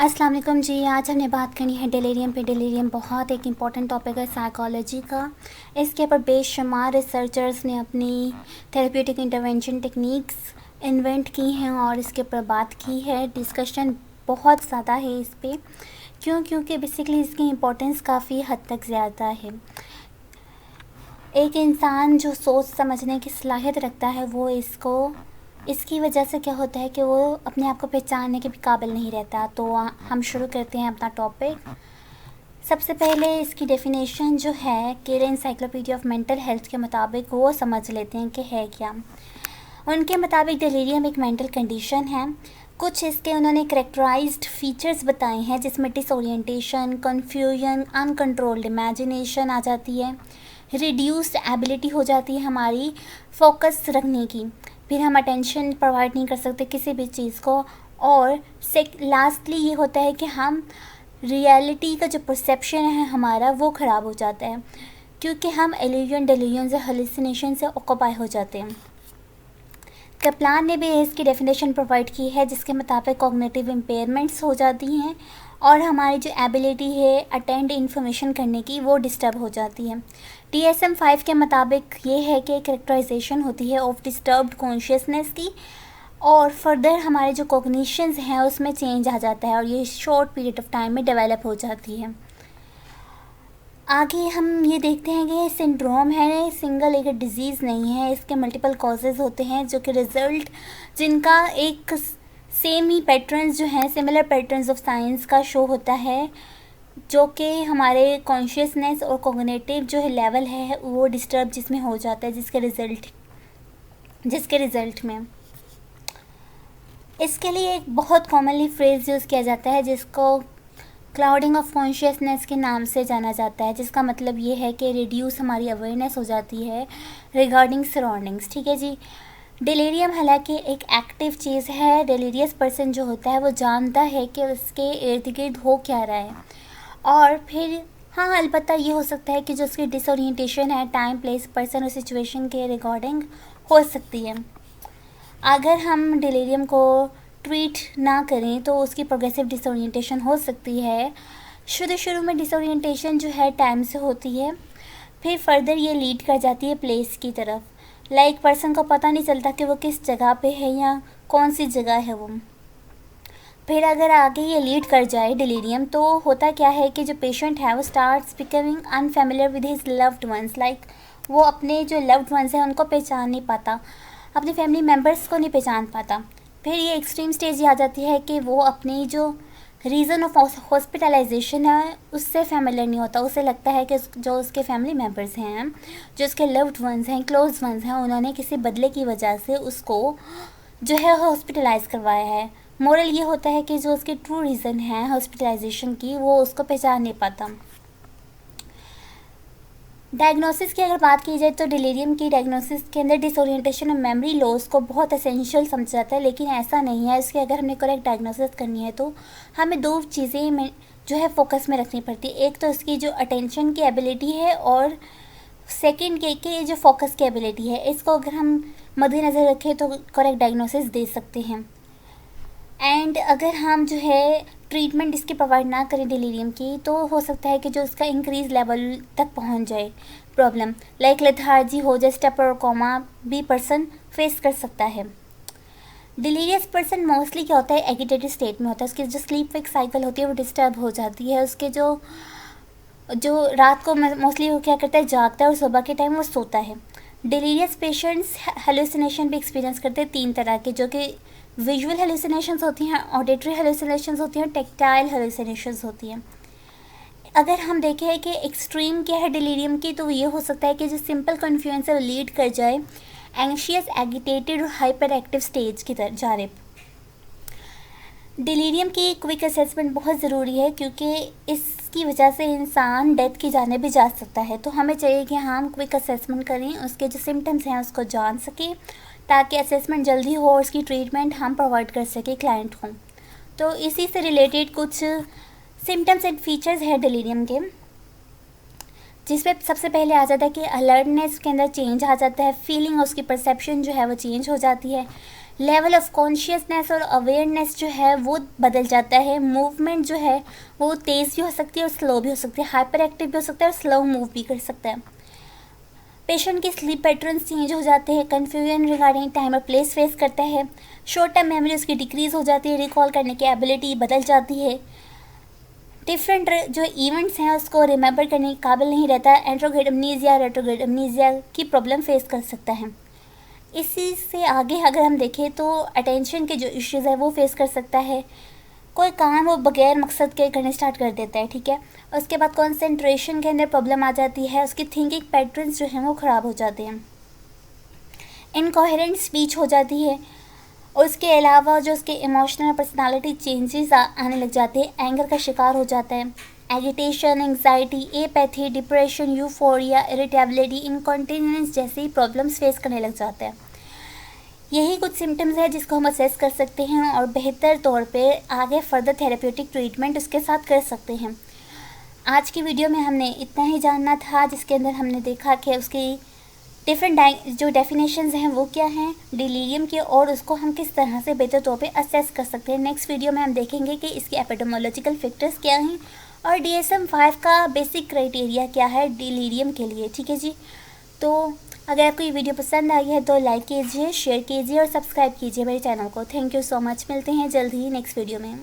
अस्सलाम वालेकुम जी। आज हमने बात करनी है डिलीरियम पे। डिलीरियम बहुत एक इम्पॉर्टेंट टॉपिक है साइकोलॉजी का। इसके ऊपर बेशुमार रिसर्चर्स ने अपनी थेरेप्यूटिक इंटरवेंशन टेक्निक्स इन्वेंट की हैं और इसके ऊपर बात की है। डिस्कशन बहुत ज़्यादा है इस पे, क्योंकि बेसिकली इसकी इम्पोर्टेंस काफ़ी हद तक ज़्यादा है। एक इंसान जो सोच समझने की सलाहियत रखता है वो इसकी वजह से क्या होता है कि वो अपने आप को पहचानने के भी काबिल नहीं रहता। तो हम शुरू करते हैं अपना टॉपिक। सबसे पहले इसकी डेफिनेशन जो है care encyclopedia of mental health के मुताबिक वो समझ लेते हैं कि है क्या। उनके मुताबिक डिलीरियम एक मेंटल कंडीशन है। कुछ इसके उन्होंने करेक्टराइज्ड फीचर्स बताए हैं जिसमें डिसोरिएंटेशन, कन्फ्यूजन, अनकंट्रोल्ड इमेजिनेशन आ जाती है, रिड्यूस्ड एबिलिटी हो जाती है हमारी फोकस रखने की, फिर हम अटेंशन प्रोवाइड नहीं कर सकते किसी भी चीज़ को, और लास्टली ये होता है कि हम रियलिटी का जो परसेप्शन है हमारा वो ख़राब हो जाता है, क्योंकि हम इल्यूजन, डिल्यूजन से, हेलुसिनेशन से ऑक्यूपाई हो जाते हैं। कप्लान ने भी इसकी डेफिनेशन प्रोवाइड की है जिसके मुताबिक कॉग्निटिव इम्पेयरमेंट्स हो जाती हैं और हमारी जो एबिलिटी है अटेंड इन्फॉर्मेशन करने की वो डिस्टर्ब हो जाती है। DSM-5 के मुताबिक ये है कि कैरेक्टराइजेशन होती है ऑफ डिस्टर्ब्ड कॉन्शियसनेस की, और फर्दर हमारे जो कॉग्निशंस हैं उसमें चेंज आ जाता है और ये शॉर्ट पीरियड ऑफ टाइम में डेवलप हो जाती है। आगे हम ये देखते हैं कि सिंड्रोम है, सिंगल एक डिजीज़ नहीं है, इसके मल्टीपल कॉजेज़ होते हैं जो कि रिज़ल्ट जिनका एक सेम ही पैटर्न्स जो हैं, सिमिलर पैटर्न्स ऑफ साइंस का शो होता है, जो कि हमारे कॉन्शियसनेस और कॉग्निटिव जो है लेवल है वो डिस्टर्ब जिसमें हो जाता है, जिसके रिज़ल्ट में इसके लिए एक बहुत कॉमनली फ्रेज़ यूज़ किया जाता है जिसको क्लाउडिंग ऑफ कॉन्शियसनेस के नाम से जाना जाता है, जिसका मतलब ये है कि रिड्यूस हमारी अवेयरनेस हो जाती है रिगार्डिंग सराउंडिंग्स। ठीक है जी। डिलीरियम हालांकि एक एक्टिव चीज़ है। डिलीरियस पर्सन जो होता है वो जानता है कि उसके इर्द गिर्द हो क्या रहा है, और फिर हाँ अलबत्ता ये हो सकता है कि जो उसकी डिसोरिएंटेशन है टाइम, प्लेस, पर्सन और सिचुएशन के रिगार्डिंग हो सकती है। अगर हम डिलीरियम को ट्रीट ना करें तो उसकी प्रोग्रेसिव डिसोरिएंटेशन हो सकती है। शुरू में डिसोरिएंटेशन जो है टाइम से होती है, फिर फर्दर ये लीड कर जाती है प्लेस की तरफ। लाइक पर्सन को पता नहीं चलता कि वो किस जगह पे है या कौन सी जगह है वो। फिर अगर आगे ये लीड कर जाए डिलीरियम, तो होता क्या है कि जो पेशेंट है वो starts becoming unfamiliar with his loved ones. Like वो अपने जो लव्ड वंस हैं उनको पहचान नहीं पाता, अपने फैमिली मेम्बर्स को नहीं पहचान पाता। फिर ये एक्सट्रीम स्टेज ये आ जाती है कि वो अपनी जो रीज़न ऑफ हॉस्पिटलाइजेशन है उससे फेमिलियर नहीं होता। उसे लगता है कि जो उसके फैमिली मेम्बर्स हैं, जो उसके लव्ड वंस हैं, क्लोज वंस हैं, उन्होंने किसी बदले की वजह से उसको जो है हॉस्पिटलाइज करवाया है। मोरल ये होता है कि जो उसकी ट्रू रीज़न है हॉस्पिटलाइजेशन की वो उसको पहचान नहीं पाता। डायग्नोसिस की अगर बात की जाए तो डिलीरियम की डायग्नोसिस के अंदर डिसोरिएंटेशन और मेमोरी लॉस को बहुत एसेंशियल समझा जाता है, लेकिन ऐसा नहीं है। इसके अगर हमने करेक्ट डायग्नोसिस करनी है तो हमें दो चीज़ें में जो है फोकस में रखनी पड़ती है। एक तो इसकी जो अटेंशन की एबिलिटी है, और सेकंड के जो फोकस की एबिलिटी है। इसको अगर हम मद्देनज़र रखें तो करेक्ट डायग्नोसिस दे सकते हैं। एंड अगर हम जो है ट्रीटमेंट इसकी प्रोवाइड ना करें डिलीरियम की, तो हो सकता है कि जो इसका इंक्रीज लेवल तक पहुंच जाए प्रॉब्लम, लाइक लेथार्जी हो जाए, स्टेपर और कोमा भी पर्सन फेस कर सकता है। डिलीरियस पर्सन मोस्टली क्या होता है, एगिटेटेड स्टेट में होता है। उसकी जो स्लीप वेक साइकिल होती है वो डिस्टर्ब हो जाती है। उसके जो रात को मोस्टली वो क्या करता है, जागता है और सुबह के टाइम वो सोता है। डिलीरियस पेशेंट्स हेलुसिनेशन भी एक्सपीरियंस करते हैं तीन तरह के, जो कि विजुअल हेलुसिनेशंस होती हैं, ऑडिटरी हेलुसिनेशंस होती हैं, टेक्टाइल हेलुसिनेशंस होती हैं। अगर हम देखें कि एक्सट्रीम क्या है डिलीरियम की, तो ये हो सकता है कि जो सिंपल कन्फ्यूजन से लीड कर जाए एंग्शियस, एगिटेटेड और हाइपर एक्टिव स्टेज की तरफ जानिब। डिलीरियम की क्विक असेसमेंट बहुत ज़रूरी है, क्योंकि इसकी वजह से इंसान डेथ की जानिब भी जा सकता है। तो हमें चाहिए कि हम क्विक असेसमेंट करें, उसके जो सिम्टम्स हैं उसको जान सकें, ताकि असेसमेंट जल्दी हो और उसकी ट्रीटमेंट हम प्रोवाइड कर सकें क्लाइंट को। तो इसी से रिलेटेड कुछ सिम्टम्स एंड फीचर्स है डिलीरियम के, जिसमें सबसे पहले आ जाता है कि अलर्टनेस के अंदर चेंज आ जाता है, फीलिंग, उसकी परसेप्शन जो है वो चेंज हो जाती है, लेवल ऑफ कॉन्शियसनेस और अवेयरनेस जो है वो बदल जाता है। मूवमेंट जो है वो तेज़ भी हो सकती है और स्लो भी हो सकती है, हाइपर एक्टिव भी हो सकता है और स्लो मूव भी कर सकता है। पेशेंट के स्लीप पैटर्न्स चेंज हो जाते हैं, कन्फ्यूजन रिगार्डिंग टाइम और प्लेस फेस करता है, शॉर्ट टर्म मेमोरी उसकी डिक्रीज़ हो जाती है, रिकॉल करने की एबिलिटी बदल जाती है, डिफरेंट जो इवेंट्स हैं उसको रिमेंबर करने के काबिल नहीं रहता, एंट्रोग्रेड अमनीजिया रेट्रोग्रेड अमनीजिया की प्रॉब्लम फेस कर सकता है। इसी से आगे अगर हम देखें तो अटेंशन के जो इश्यूज़ है वो फेस कर सकता है, कोई काम वो बगैर मकसद के करने स्टार्ट कर देता है, ठीक है। उसके बाद कंसंट्रेशन के अंदर प्रॉब्लम आ जाती है, उसकी थिंकिंग पैटर्न्स जो हैं वो ख़राब हो जाते हैं, इनकोहेरेंट स्पीच हो जाती है। उसके अलावा जो उसके इमोशनल पर्सनालिटी चेंजेस आने लग जाते हैं, एंगर का शिकार हो जाता है, agitation, anxiety, apathy, depression, euphoria, irritability, incontinence जैसी प्रॉब्लम्स फेस करने लग जाते हैं। यही कुछ सिम्टम्स है जिसको हम असेस कर सकते हैं और बेहतर तौर पे आगे फर्दर थेरेप्यूटिक ट्रीटमेंट उसके साथ कर सकते हैं। आज की वीडियो में हमने इतना ही जानना था, जिसके अंदर हमने देखा कि उसकी डिफरेंट जो डेफिनेशंस हैं वो क्या हैं डिलीरियम के, और उसको हम किस तरह से बेहतर तौर पे असेस कर सकते हैं। नेक्स्ट वीडियो में हम देखेंगे कि इसके एपिडेमोलॉजिकल फैक्टर्स क्या हैं और DSM-5 का बेसिक क्राइटेरिया क्या है डिलीरियम के लिए, ठीक है जी। तो अगर आपको ये वीडियो पसंद आई है तो लाइक कीजिए, शेयर कीजिए और सब्सक्राइब कीजिए मेरे चैनल को। थैंक यू सो मच, मिलते हैं जल्द ही नेक्स्ट वीडियो में।